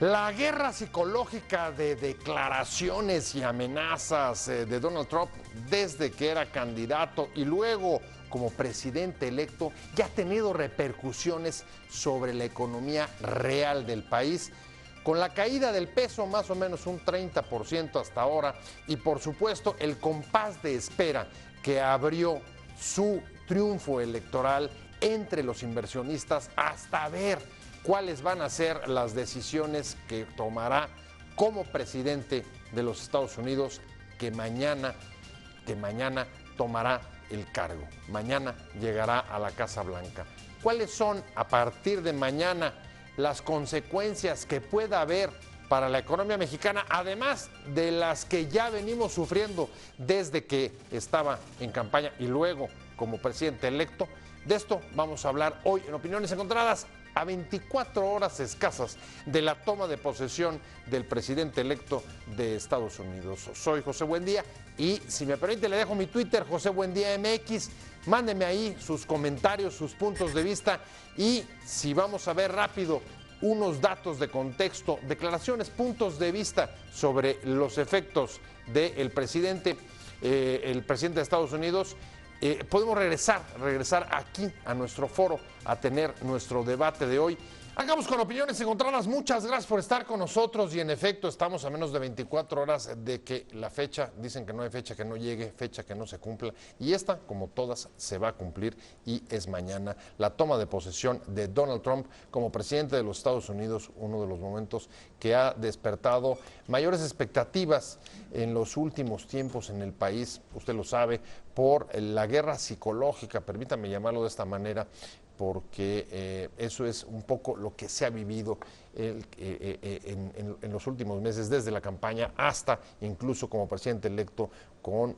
La guerra psicológica de declaraciones y amenazas de Donald Trump desde que era candidato y luego como presidente electo ya ha tenido repercusiones sobre la economía real del país, con la caída del peso más o menos un 30% hasta ahora y por supuesto el compás de espera que abrió su triunfo electoral entre los inversionistas hasta ver cuáles van a ser las decisiones que tomará como presidente de los Estados Unidos que mañana tomará el cargo. Mañana llegará a la Casa Blanca. ¿Cuáles son a partir de mañana las consecuencias que pueda haber para la economía mexicana, además de las que ya venimos sufriendo desde que estaba en campaña y luego como presidente electo? De esto vamos a hablar hoy en Opiniones Encontradas, a 24 horas escasas de la toma de posesión del presidente electo de Estados Unidos. Soy José Buendía y, si me permite, le dejo mi Twitter, José Buendía MX. Mándeme ahí sus comentarios, sus puntos de vista y si vamos a ver rápido unos datos de contexto, declaraciones, puntos de vista sobre los efectos del presidente, el presidente de Estados Unidos. Podemos regresar aquí a nuestro foro a tener nuestro debate de hoy. Hagamos con Opiniones Encontradas. Muchas gracias por estar con nosotros y en efecto estamos a menos de 24 horas de que la fecha, dicen que no hay fecha que no llegue, fecha que no se cumpla y esta, como todas, se va a cumplir y es mañana la toma de posesión de Donald Trump como presidente de los Estados Unidos, uno de los momentos que ha despertado mayores expectativas en los últimos tiempos en el país, usted lo sabe, por la guerra psicológica, permítame llamarlo de esta manera, porque eso es un poco lo que se ha vivido en los últimos meses, desde la campaña hasta incluso como presidente electo, con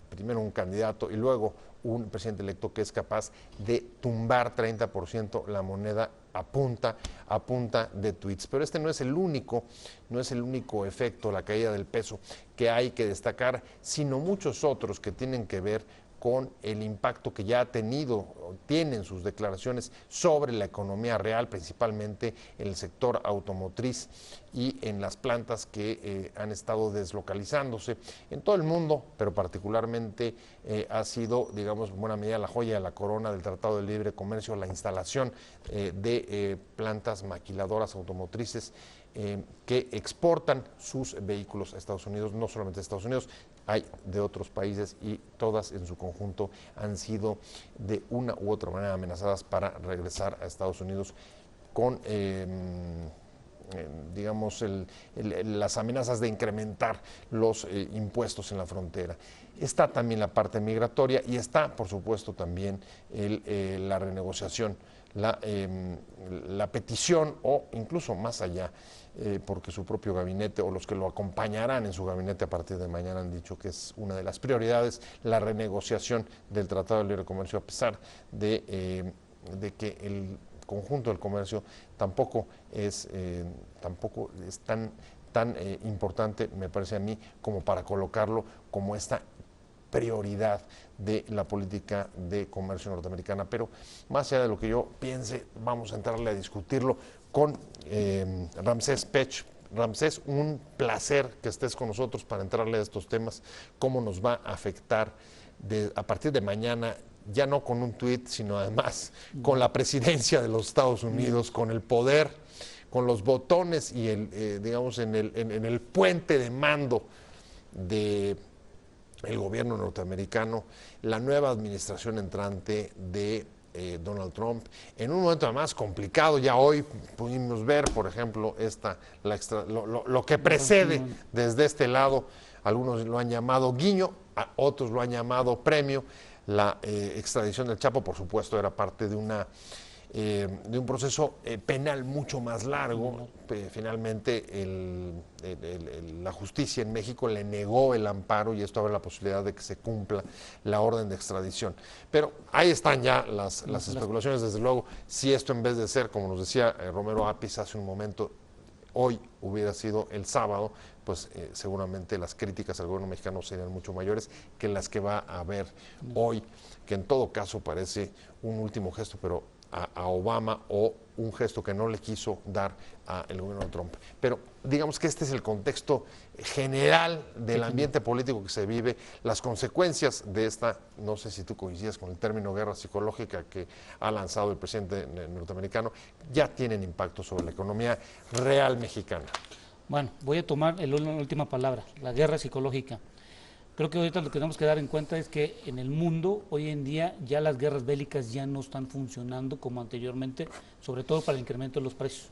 primero un candidato y luego un presidente electo que es capaz de tumbar 30% la moneda a punta de tweets. Pero este no es el único efecto, la caída del peso, que hay que destacar, sino muchos otros que tienen que ver con el impacto que ya ha tenido o tienen sus declaraciones sobre la economía real, principalmente en el sector automotriz y en las plantas que han estado deslocalizándose en todo el mundo, pero particularmente ha sido, digamos, en buena medida la joya de la corona del Tratado de Libre Comercio, la instalación de plantas maquiladoras automotrices que exportan sus vehículos a Estados Unidos, no solamente a Estados Unidos, hay de otros países y todas en su conjunto han sido de una u otra manera amenazadas para regresar a Estados Unidos con digamos las amenazas de incrementar los impuestos en la frontera. Está también la parte migratoria y está, por supuesto, también la renegociación, la petición o incluso más allá, porque su propio gabinete o los que lo acompañarán en su gabinete a partir de mañana han dicho que es una de las prioridades la renegociación del Tratado de Libre Comercio, a pesar de que el conjunto del comercio tampoco es tan importante, me parece a mí, como para colocarlo como esta prioridad de la política de comercio norteamericana. Pero más allá de lo que yo piense, vamos a entrarle a discutirlo con Ramsés Pech. Ramsés, un placer que estés con nosotros para entrarle a estos temas, cómo nos va a afectar a partir de mañana, ya no con un tuit, sino además con la presidencia de los Estados Unidos, con el poder, con los botones y digamos en el puente de mando de el gobierno norteamericano, la nueva administración entrante de Donald Trump, en un momento además complicado. Ya hoy pudimos ver, por ejemplo, lo que precede desde este lado. Algunos lo han llamado guiño, otros lo han llamado premio. La extradición del Chapo, por supuesto, era parte de un proceso penal mucho más largo. Finalmente la justicia en México le negó el amparo y esto abre la posibilidad de que se cumpla la orden de extradición. Pero ahí están ya las especulaciones, desde luego. Si esto, en vez de ser, como nos decía Romero Apis hace un momento, hoy hubiera sido el sábado, pues seguramente las críticas al gobierno mexicano serían mucho mayores que las que va a haber hoy, que en todo caso parece un último gesto, pero a Obama o un gesto que no le quiso dar al gobierno de Trump. Pero digamos que este es el contexto general del ambiente político que se vive, las consecuencias de esta, no sé si tú coincides con el término guerra psicológica que ha lanzado el presidente norteamericano, ya tienen impacto sobre la economía real mexicana. Bueno, voy a tomar la última palabra, la guerra psicológica. Creo que ahorita lo que tenemos que dar en cuenta es que en el mundo hoy en día ya las guerras bélicas ya no están funcionando como anteriormente, sobre todo para el incremento de los precios.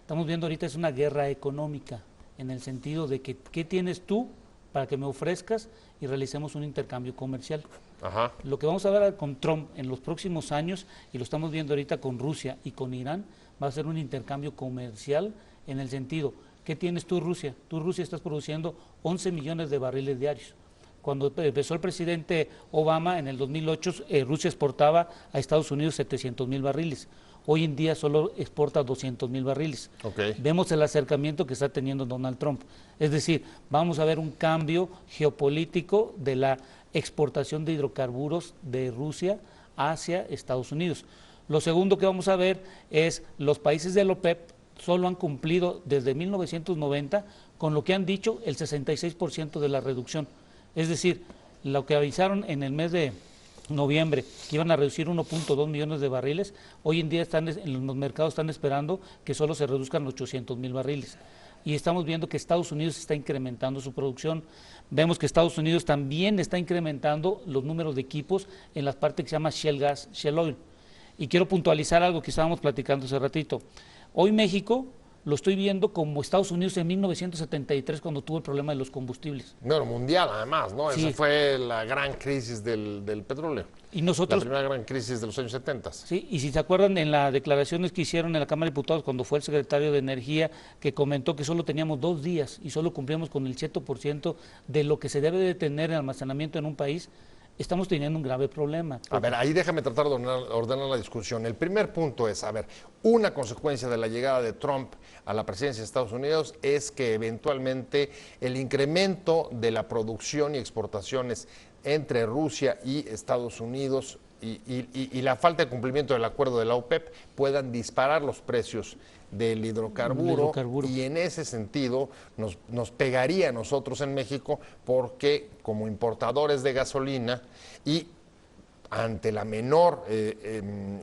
Estamos viendo ahorita es una guerra económica, en el sentido de que ¿qué tienes tú para que me ofrezcas y realicemos un intercambio comercial? Ajá. Lo que vamos a ver con Trump en los próximos años, y lo estamos viendo ahorita con Rusia y con Irán, va a ser un intercambio comercial en el sentido, ¿qué tienes tú Rusia? Tú Rusia estás produciendo 11 millones de barriles diarios. Cuando empezó el presidente Obama en el 2008, Rusia exportaba a Estados Unidos 700,000 barriles. Hoy en día solo exporta 200,000 barriles. Okay. Vemos el acercamiento que está teniendo Donald Trump. Es decir, vamos a ver un cambio geopolítico de la exportación de hidrocarburos de Rusia hacia Estados Unidos. Lo segundo que vamos a ver es los países de la OPEP solo han cumplido desde 1990 con lo que han dicho el 66% de la reducción. Es decir, lo que avisaron en el mes de noviembre, que iban a reducir 1.2 millones de barriles, hoy en día están en los mercados están esperando que solo se reduzcan 800,000 barriles. Y estamos viendo que Estados Unidos está incrementando su producción. Vemos que Estados Unidos también está incrementando los números de equipos en la parte que se llama Shale Gas, Shale Oil. Y quiero puntualizar algo que estábamos platicando hace ratito. Hoy México lo estoy viendo como Estados Unidos en 1973 cuando tuvo el problema de los combustibles. Bueno, mundial además, ¿no? Sí. Esa fue la gran crisis del petróleo. Y nosotros, la primera gran crisis de los años 70. Sí, y si se acuerdan en las declaraciones que hicieron en la Cámara de Diputados cuando fue el secretario de Energía que comentó que solo teníamos 2 días y solo cumplimos con el 7% de lo que se debe de tener en almacenamiento en un país, estamos teniendo un grave problema. A ver, ahí déjame tratar de ordenar la discusión. El primer punto es, a ver, una consecuencia de la llegada de Trump a la presidencia de Estados Unidos es que eventualmente el incremento de la producción y exportaciones entre Rusia y Estados Unidos y la falta de cumplimiento del acuerdo de la OPEP puedan disparar los precios del hidrocarburo, y en ese sentido nos pegaría a nosotros en México porque como importadores de gasolina y ante la menor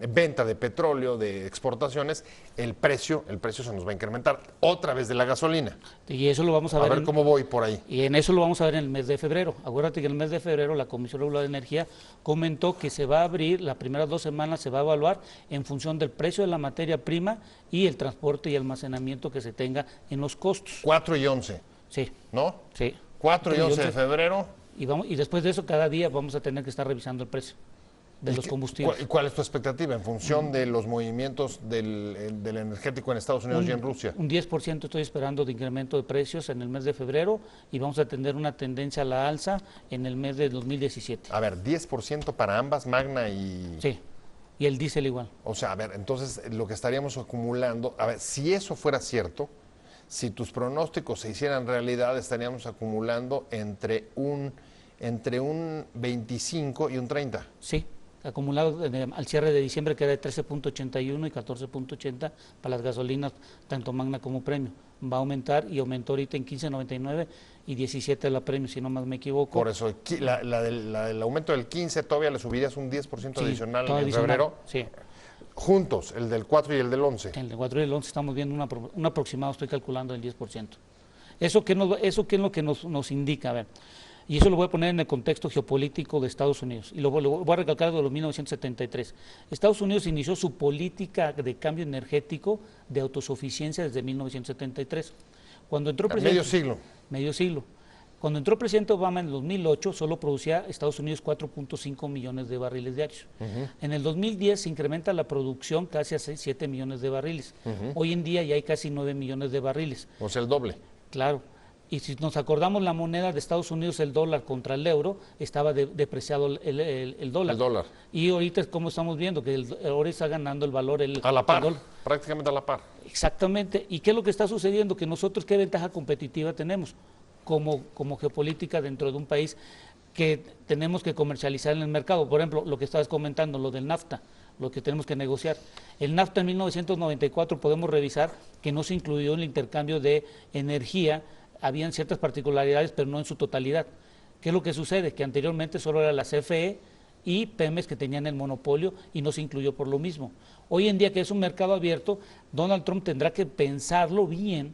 venta de petróleo, de exportaciones, el precio se nos va a incrementar otra vez de la gasolina. Y eso lo vamos a ver. A ver cómo voy por ahí. Y en eso lo vamos a ver en el mes de febrero. Acuérdate que en el mes de febrero la Comisión Reguladora de Energía comentó que se va a abrir, las primeras 2 semanas se va a evaluar en función del precio de la materia prima y el transporte y almacenamiento que se tenga en los costos. 4 y 11. Sí. ¿No? Sí. 4 y 11 de febrero. Y después de eso, cada día vamos a tener que estar revisando el precio de los combustibles. ¿Y cuál es tu expectativa en función de los movimientos del energético en Estados Unidos y en Rusia? Un 10% estoy esperando de incremento de precios en el mes de febrero y vamos a tener una tendencia a la alza en el mes de 2017. A ver, 10% para ambas, Magna y... Sí, y el diésel igual. O sea, a ver, entonces lo que estaríamos acumulando, a ver, si eso fuera cierto, si tus pronósticos se hicieran realidad, estaríamos acumulando entre un 25 y un 30. Sí, acumulado al cierre de diciembre que era de 13.81 y 14.80 para las gasolinas, tanto Magna como Premium. Va a aumentar y aumentó ahorita en 15.99 y 17 la Premium, si no más me equivoco. Por eso, el aumento del 15 todavía le subirías un 10% Sí, adicional todo en adicional, febrero. Sí. Juntos, el del 4 y el del 11. En el 4 y el 11 estamos viendo un aproximado, estoy calculando el 10%. ¿Eso qué es lo que nos indica? A ver, y eso lo voy a poner en el contexto geopolítico de Estados Unidos, y lo voy a recalcar de los 1973. Estados Unidos inició su política de cambio energético de autosuficiencia desde 1973. Cuando entró Medio siglo. Medio siglo. Cuando entró el presidente Obama en el 2008, solo producía Estados Unidos 4.5 millones de barriles diarios. En el 2010 se incrementa la producción casi a 7 millones de barriles. Hoy en día ya hay casi 9 millones de barriles. O sea, el doble. Claro. Y si nos acordamos, la moneda de Estados Unidos, el dólar contra el euro, estaba depreciado el dólar. El dólar. Y ahorita, como estamos viendo, que ahora está ganando el valor a la par, el dólar. Prácticamente a la par. Exactamente. ¿Y qué es lo que está sucediendo? Que nosotros, ¿qué ventaja competitiva tenemos como geopolítica dentro de un país que tenemos que comercializar en el mercado? Por ejemplo, lo que estabas comentando, lo del NAFTA. lo que tenemos que negociar. El NAFTA en 1994 podemos revisar que no se incluyó en el intercambio de energía, habían ciertas particularidades, pero no en su totalidad. ¿Qué es lo que sucede? Que anteriormente solo era la CFE y Pemex que tenían el monopolio y no se incluyó por lo mismo. Hoy en día que es un mercado abierto, Donald Trump tendrá que pensarlo bien,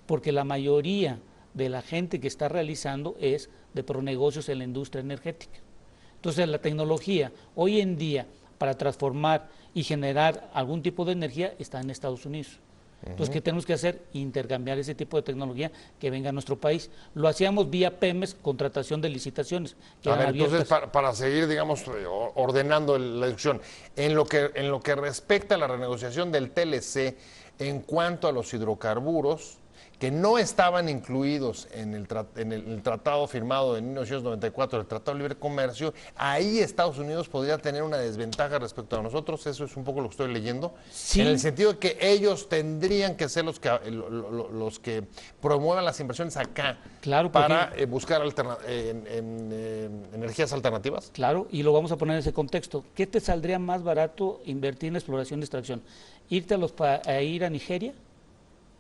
porque la mayoría de la gente que está realizando es de pronegocios en la industria energética. Entonces la tecnología hoy en día para transformar y generar algún tipo de energía está en Estados Unidos. Entonces, ¿qué tenemos que hacer? Intercambiar ese tipo de tecnología que venga a nuestro país. Lo hacíamos vía Pemex, contratación de licitaciones. A ver, entonces, para seguir, digamos, ordenando la discusión, en lo que respecta a la renegociación del TLC, en cuanto a los hidrocarburos, que no estaban incluidos en el tratado firmado en 1994, el Tratado de Libre Comercio, ahí Estados Unidos podría tener una desventaja respecto a nosotros, eso es un poco lo que estoy leyendo, sí, en el sentido de que ellos tendrían que ser los que promuevan las inversiones acá, claro, para buscar energías alternativas. Claro, y lo vamos a poner en ese contexto. ¿Qué te saldría más barato invertir en exploración y extracción? ¿Irte a ir a Nigeria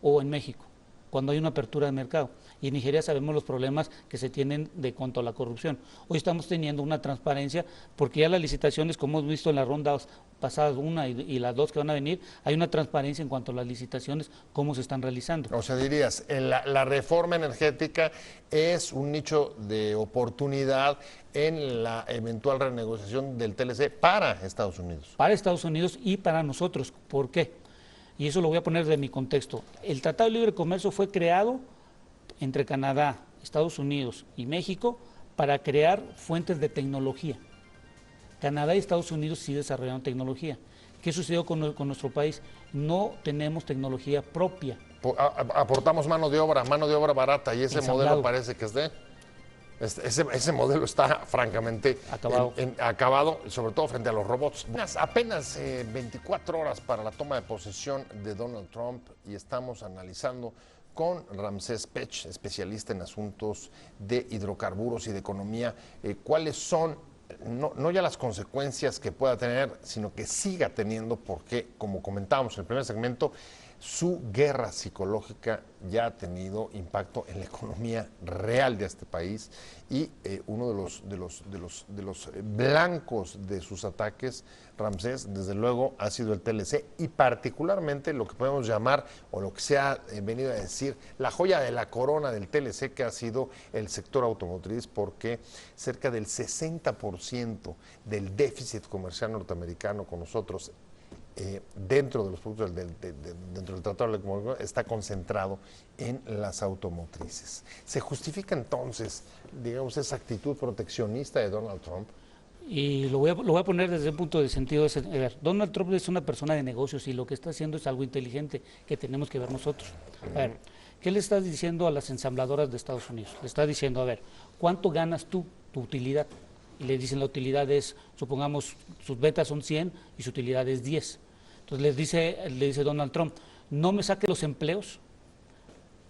o en México, cuando hay una apertura de mercado? Y en Nigeria sabemos los problemas que se tienen de cuanto a la corrupción. Hoy estamos teniendo una transparencia, porque ya las licitaciones, como hemos visto en las rondas pasadas, una y las dos que van a venir, hay una transparencia en cuanto a las licitaciones, cómo se están realizando. O sea, dirías, la reforma energética es un nicho de oportunidad en la eventual renegociación del TLC para Estados Unidos. Para Estados Unidos y para nosotros. ¿Por qué? Y eso lo voy a poner de mi contexto. El Tratado de Libre Comercio fue creado entre Canadá, Estados Unidos y México para crear fuentes de tecnología. Canadá y Estados Unidos sí desarrollaron tecnología. ¿Qué sucedió con nuestro país? No tenemos tecnología propia. Aportamos mano de obra barata, y ese modelo parece que es ese modelo está francamente acabado, sobre todo frente a los robots. Apenas 24 horas para la toma de posesión de Donald Trump, y estamos analizando con Ramsés Pech, especialista en asuntos de hidrocarburos y de economía, cuáles son no ya las consecuencias que pueda tener, sino que siga teniendo, porque, como comentábamos en el primer segmento, su guerra psicológica ya ha tenido impacto en la economía real de este país, y uno de los blancos de sus ataques, Ramsés, desde luego ha sido el TLC, y particularmente lo que podemos llamar, o lo que se ha venido a decir, la joya de la corona del TLC, que ha sido el sector automotriz, porque cerca del 60% del déficit comercial norteamericano con nosotros, dentro de los productos dentro del Tratado de Libre Comercio, está concentrado en las automotrices. ¿Se justifica entonces, digamos, esa actitud proteccionista de Donald Trump? Y lo voy a poner desde un punto de sentido. A ver, Donald Trump es una persona de negocios y lo que está haciendo es algo inteligente que tenemos que ver nosotros. A ver, ¿qué le estás diciendo a las ensambladoras de Estados Unidos? Le está diciendo, a ver, ¿cuánto ganas tú, tu utilidad? Y le dicen, la utilidad es, supongamos, sus ventas son 100 y su utilidad es 10. Entonces le dice Donald Trump, no me saque los empleos,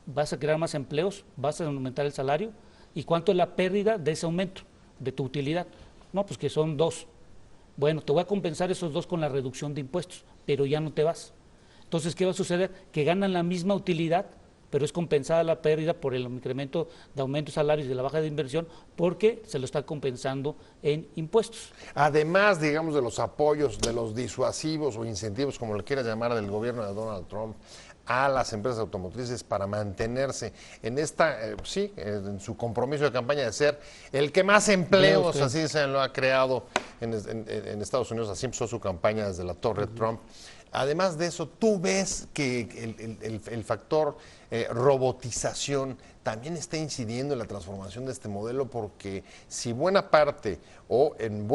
vas a crear más empleos, vas a aumentar el salario, ¿y cuánto es la pérdida de ese aumento de tu utilidad? No, pues que son 2. Bueno, te voy a compensar esos 2 con la reducción de impuestos, pero ya no te vas. Entonces, ¿qué va a suceder? Que ganan la misma utilidad, pero es compensada la pérdida por el incremento de aumentos salarios y de la baja de inversión, porque se lo está compensando en impuestos. Además, digamos, de los apoyos, de los disuasivos o incentivos, como le quieras llamar, del gobierno de Donald Trump a las empresas automotrices para mantenerse en en su compromiso de campaña de ser el que más empleos, así se lo ha creado en Estados Unidos, así empezó su campaña desde la Torre Trump. Además de eso, tú ves que el factor robotización también está incidiendo en la transformación de este modelo, porque si buena parte o en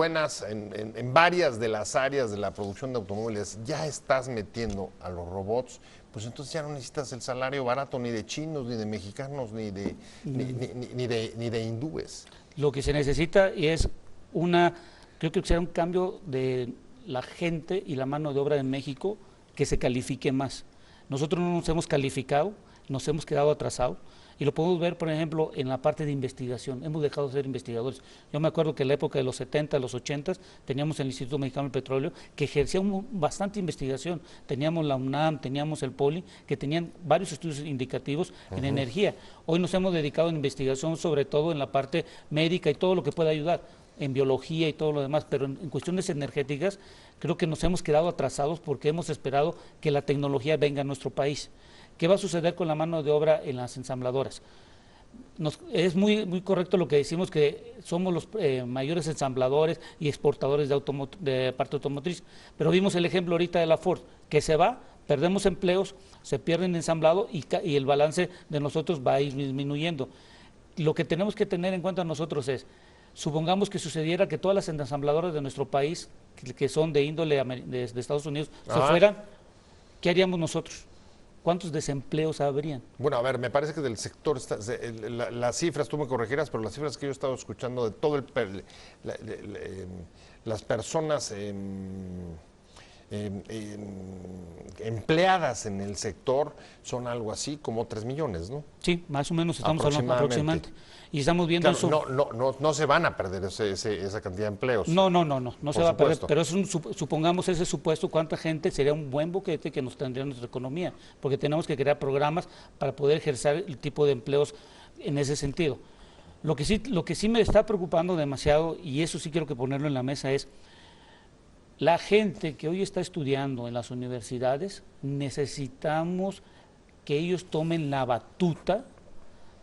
varias de las áreas de la producción de automóviles ya estás metiendo a los robots, pues entonces ya no necesitas el salario barato ni de chinos, ni de mexicanos, ni de hindúes. Lo que se necesita es creo que será un cambio de la gente y la mano de obra de México que se califique más. Nosotros no nos hemos calificado, nos hemos quedado atrasados. Y lo podemos ver, por ejemplo, en la parte de investigación. Hemos dejado de ser investigadores. Yo me acuerdo que en la época de los 70, los 80, teníamos el Instituto Mexicano del Petróleo, que ejercía bastante investigación. Teníamos la UNAM, teníamos el POLI, que tenían varios estudios indicativos en energía. Hoy nos hemos dedicado a investigación, sobre todo en la parte médica y todo lo que pueda ayudar, en biología y todo lo demás, pero en cuestiones energéticas creo que nos hemos quedado atrasados porque hemos esperado que la tecnología venga a nuestro país. ¿Qué va a suceder con la mano de obra en las ensambladoras? Es muy correcto lo que decimos, que somos los mayores ensambladores y exportadores de parte automotriz, pero vimos el ejemplo ahorita de la Ford, que se va, perdemos empleos, se pierden ensamblado y el balance de nosotros va a ir disminuyendo. Lo que tenemos que tener en cuenta nosotros es, supongamos que sucediera que todas las ensambladoras de nuestro país, que son de índole de Estados Unidos, se fueran, ¿qué haríamos nosotros? ¿Cuántos desempleos habrían? Bueno, a ver, me parece que del sector, las cifras, tú me corregirás, pero las cifras que yo he estado escuchando de todo las personas empleadas en el sector son algo así como 3 millones, ¿no? Sí, más o menos estamos hablando aproximadamente. Y estamos viendo claro, eso. No se van a perder esa cantidad de empleos. No se va a perder, pero supongamos ese supuesto, cuánta gente sería un buen boquete que nos tendría nuestra economía, porque tenemos que crear programas para poder ejercer el tipo de empleos en ese sentido. Lo que sí me está preocupando demasiado, y eso sí quiero que ponerlo en la mesa, es la gente que hoy está estudiando en las universidades. Necesitamos que ellos tomen la batuta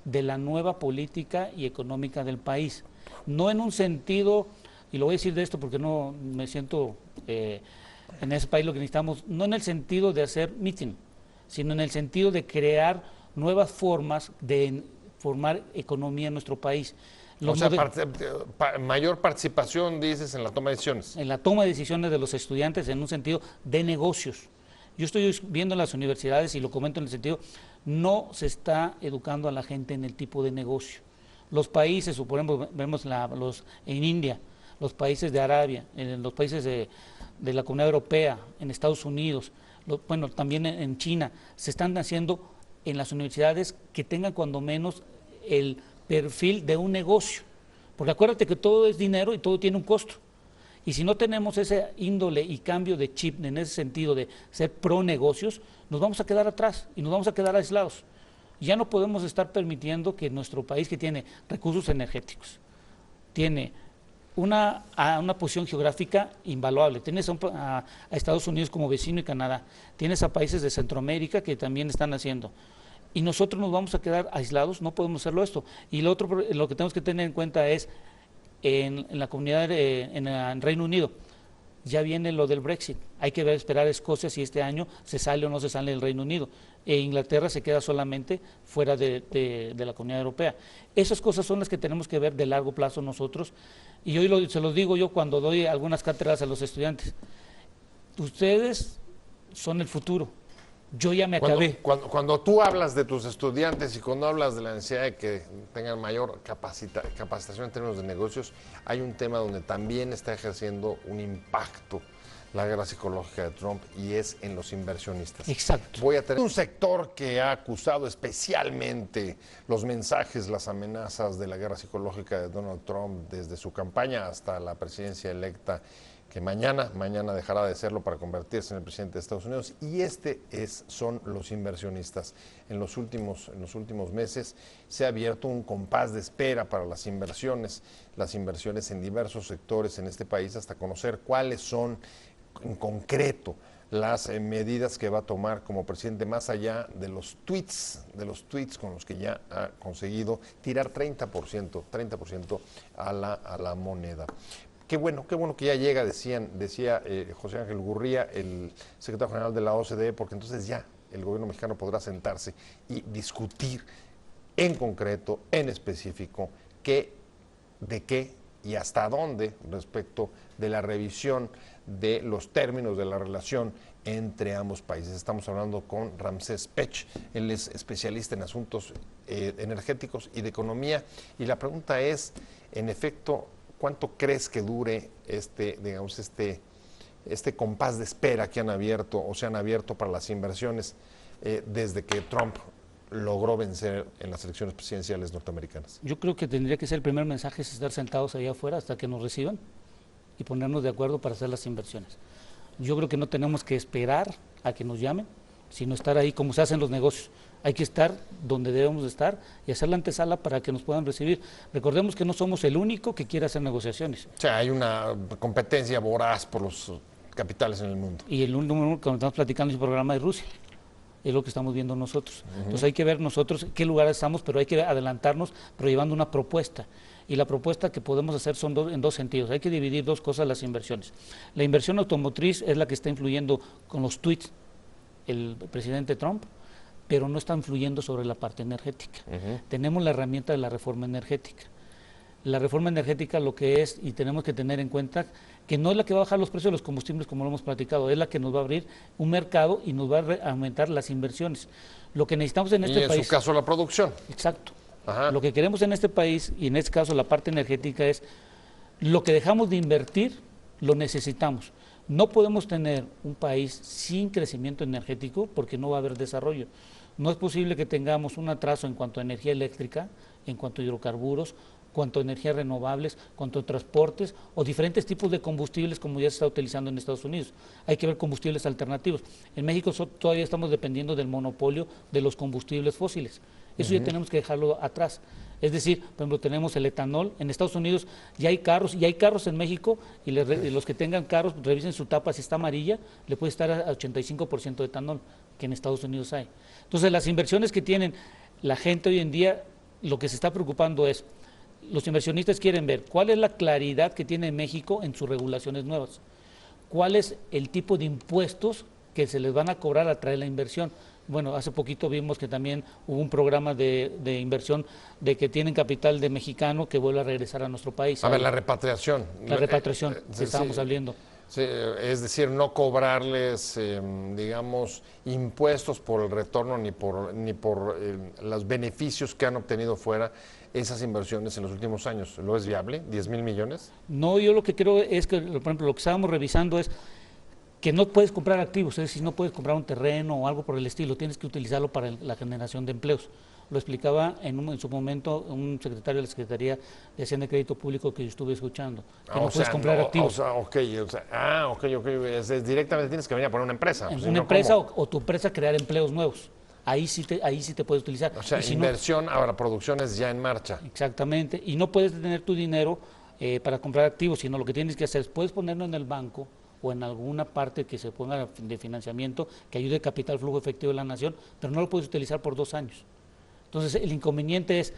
de la nueva política y económica del país. No en un sentido, y lo voy a decir de esto porque no me siento en ese país lo que necesitamos, no en el sentido de hacer meeting, sino en el sentido de crear nuevas formas de formar economía en nuestro país. O sea, mayor participación, dices, en la toma de decisiones. En la toma de decisiones de los estudiantes en un sentido de negocios. Yo estoy viendo en las universidades, y lo comento en el sentido, no se está educando a la gente en el tipo de negocio. Los países, suponemos, vemos en India, los países de Arabia, en los países de la Comunidad Europea, en Estados Unidos, bueno, también en China, se están haciendo en las universidades que tengan cuando menos el perfil de un negocio, porque acuérdate que todo es dinero y todo tiene un costo, y si no tenemos ese índole y cambio de chip en ese sentido de ser pro negocios, nos vamos a quedar atrás y nos vamos a quedar aislados. Ya no podemos estar permitiendo que nuestro país, que tiene recursos energéticos, tiene una posición geográfica invaluable, tienes a Estados Unidos como vecino y Canadá, tienes a países de Centroamérica que también están haciendo, y nosotros nos vamos a quedar aislados, no podemos hacerlo esto. Y lo que tenemos que tener en cuenta es, en la comunidad, en Reino Unido, ya viene lo del Brexit. Hay que esperar a Escocia si este año se sale o no se sale del Reino Unido. Inglaterra se queda solamente fuera de la Comunidad Europea. Esas cosas son las que tenemos que ver de largo plazo nosotros. Y hoy se los digo yo cuando doy algunas cátedras a los estudiantes. Ustedes son el futuro. Yo ya me acabé. Cuando tú hablas de tus estudiantes y cuando hablas de la necesidad de que tengan mayor capacitación en términos de negocios, hay un tema donde también está ejerciendo un impacto la guerra psicológica de Trump, y es en los inversionistas. Exacto. Voy a tener un sector que ha acusado especialmente los mensajes, las amenazas de la guerra psicológica de Donald Trump desde su campaña hasta la presidencia electa, que mañana dejará de serlo para convertirse en el presidente de Estados Unidos, y son los inversionistas. En los últimos meses se ha abierto un compás de espera para las inversiones en diversos sectores en este país, hasta conocer cuáles son en concreto las medidas que va a tomar como presidente, más allá de los tweets con los que ya ha conseguido tirar 30% a la moneda. Qué bueno que ya llega, decía José Ángel Gurría, el secretario general de la OCDE, porque entonces ya el gobierno mexicano podrá sentarse y discutir en concreto, en específico, de qué y hasta dónde respecto de la revisión de los términos de la relación entre ambos países. Estamos hablando con Ramsés Pech, él es especialista en asuntos energéticos y de economía, y la pregunta es, en efecto, ¿cuánto crees que dure este compás de espera que han abierto o se han abierto para las inversiones? desde que Trump logró vencer en las elecciones presidenciales norteamericanas? Yo creo que tendría que ser el primer mensaje es estar sentados allá afuera hasta que nos reciban y ponernos de acuerdo para hacer las inversiones. Yo creo que no tenemos que esperar a que nos llamen, sino estar ahí como se hacen los negocios. Hay que estar donde debemos de estar y hacer la antesala para que nos puedan recibir. Recordemos que no somos el único que quiere hacer negociaciones. O sea, hay una competencia voraz por los capitales en el mundo. Y el número que estamos platicando es el programa de Rusia. Es lo que estamos viendo nosotros. Entonces hay que ver nosotros en qué lugar estamos, pero hay que adelantarnos, pero llevando una propuesta. Y la propuesta que podemos hacer son en dos sentidos. Hay que dividir dos cosas las inversiones. La inversión automotriz es la que está influyendo con los tweets el presidente Trump, pero no está influyendo sobre la parte energética. Tenemos la herramienta de la reforma energética. La reforma energética lo que es, y tenemos que tener en cuenta, que no es la que va a bajar los precios de los combustibles como lo hemos platicado, es la que nos va a abrir un mercado y nos va a aumentar las inversiones. Lo que necesitamos en este país... Y en su caso la producción. Exacto. Ajá. Lo que queremos en este país, y en este caso la parte energética, es lo que dejamos de invertir, lo necesitamos. No podemos tener un país sin crecimiento energético porque no va a haber desarrollo. No es posible que tengamos un atraso en cuanto a energía eléctrica, en cuanto a hidrocarburos, cuanto a energías renovables, cuanto a transportes o diferentes tipos de combustibles como ya se está utilizando en Estados Unidos. Hay que ver combustibles alternativos. En México todavía estamos dependiendo del monopolio de los combustibles fósiles. Eso ya tenemos que dejarlo atrás. Es decir, por ejemplo, tenemos el etanol. En Estados Unidos ya hay carros, y hay carros en México, y los que tengan carros, revisen su tapa, si está amarilla, le puede estar a 85% de etanol, que en Estados Unidos hay. Entonces, las inversiones que tienen la gente hoy en día, lo que se está preocupando es, los inversionistas quieren ver cuál es la claridad que tiene México en sus regulaciones nuevas, cuál es el tipo de impuestos que se les van a cobrar a traer la inversión. Bueno, hace poquito vimos que también hubo un programa de inversión de que tienen capital de mexicano que vuelve a regresar a nuestro país. A ver, la repatriación. La repatriación que estábamos hablando. Sí, es decir, no cobrarles, digamos, impuestos por el retorno ni por los beneficios que han obtenido fuera esas inversiones en los últimos años. ¿Lo es viable? ¿10,000 millones? No, yo lo que creo es que, por ejemplo, lo que estábamos revisando es que no puedes comprar activos, es decir, no puedes comprar un terreno o algo por el estilo, tienes que utilizarlo para la generación de empleos. Lo explicaba en su momento un secretario de la Secretaría de Hacienda y Crédito Público que yo estuve escuchando, que no puedes comprar activos. Ok. Es directamente tienes que venir a poner una empresa. Pues, una empresa o tu empresa crear empleos nuevos. Ahí sí te puedes utilizar. O sea, si inversión, ahora producciones ya en marcha. Exactamente, y no puedes tener tu dinero para comprar activos, sino lo que tienes que hacer es, puedes ponerlo en el banco o en alguna parte que se ponga de financiamiento que ayude al capital flujo efectivo de la nación, pero no lo puedes utilizar por 2 años. Entonces, el inconveniente es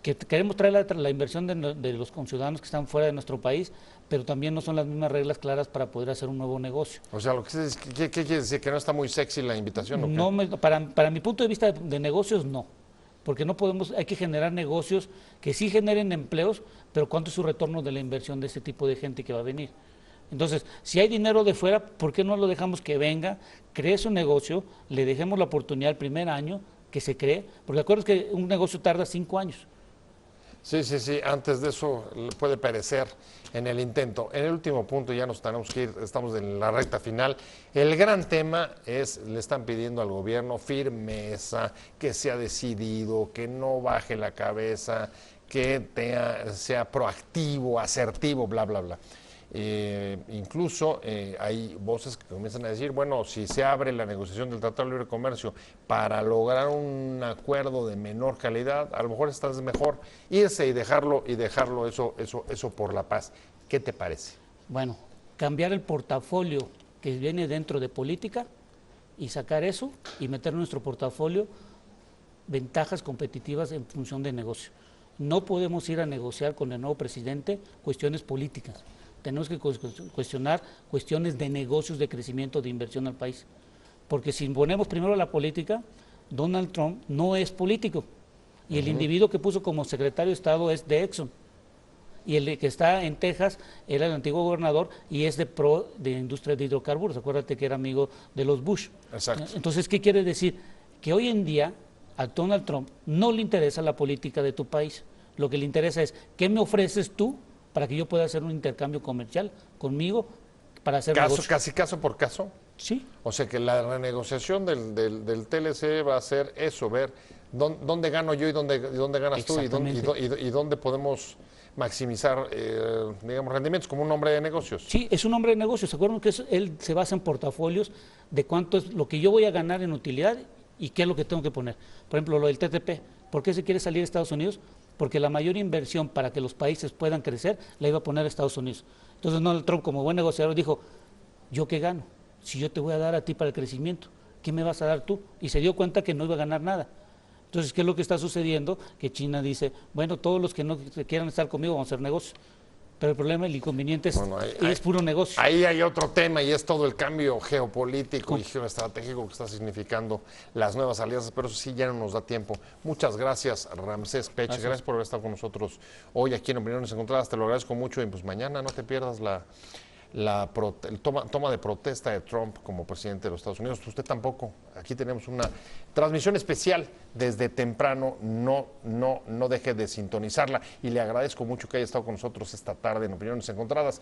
que queremos traer la inversión de los conciudadanos que están fuera de nuestro país, pero también no son las mismas reglas claras para poder hacer un nuevo negocio. O sea, ¿qué quiere decir? ¿Que no está muy sexy la invitación? ¿O qué? No, para mi punto de vista de negocios, no. Porque no podemos, hay que generar negocios que sí generen empleos, pero ¿cuánto es su retorno de la inversión de ese tipo de gente que va a venir? Entonces, si hay dinero de fuera, ¿por qué no lo dejamos que venga, cree su negocio, le dejemos la oportunidad el primer año que se cree? Porque acuerdas que un negocio tarda 5 años. Sí, antes de eso puede perecer en el intento. En el último punto ya nos tenemos que ir, estamos en la recta final. El gran tema es, le están pidiendo al gobierno firmeza, que sea decidido, que no baje la cabeza, que sea proactivo, asertivo, bla, bla, bla. Incluso hay voces que comienzan a decir, bueno, si se abre la negociación del Tratado de Libre Comercio para lograr un acuerdo de menor calidad, a lo mejor es mejor irse y dejarlo eso por la paz. ¿Qué te parece? Bueno, cambiar el portafolio que viene dentro de política y sacar eso y meter en nuestro portafolio ventajas competitivas en función de negocio. No podemos ir a negociar con el nuevo presidente cuestiones políticas. Tenemos que cuestionar cuestiones de negocios, de crecimiento, de inversión al país. Porque si ponemos primero la política, Donald Trump no es político. Y el individuo que puso como secretario de Estado es de Exxon. Y el que está en Texas era el antiguo gobernador y es de industria de hidrocarburos. Acuérdate que era amigo de los Bush. Exacto. Entonces, ¿qué quiere decir? Que hoy en día a Donald Trump no le interesa la política de tu país. Lo que le interesa es, ¿qué me ofreces tú para que yo pueda hacer un intercambio comercial conmigo para hacer negocio? ¿Casi caso por caso? Sí. O sea que la renegociación del TLC va a ser eso, ver dónde gano yo y dónde ganas tú y dónde podemos maximizar, digamos, rendimientos como un hombre de negocios. Sí, es un hombre de negocios. ¿Se acuerdan que él se basa en portafolios de cuánto es lo que yo voy a ganar en utilidad y qué es lo que tengo que poner? Por ejemplo, lo del TTP. ¿Por qué se quiere salir de Estados Unidos? Porque la mayor inversión para que los países puedan crecer la iba a poner Estados Unidos. Entonces Donald Trump, como buen negociador, dijo, ¿yo qué gano? Si yo te voy a dar a ti para el crecimiento, ¿qué me vas a dar tú? Y se dio cuenta que no iba a ganar nada. Entonces, ¿qué es lo que está sucediendo? Que China dice, bueno, todos los que no quieran estar conmigo vamos a hacer negocios. Pero el problema, el inconveniente es puro negocio. Ahí hay otro tema y es todo el cambio geopolítico y geoestratégico que está significando las nuevas alianzas, pero eso sí ya no nos da tiempo. Muchas gracias, Ramsés Pech. Gracias por haber estado con nosotros hoy aquí en Opiniones Encontradas. Te lo agradezco mucho y pues mañana no te pierdas el toma de protesta de Trump como presidente de los Estados Unidos. Usted tampoco. Aquí tenemos una transmisión especial desde temprano. No deje de sintonizarla y le agradezco mucho que haya estado con nosotros esta tarde en Opiniones Encontradas.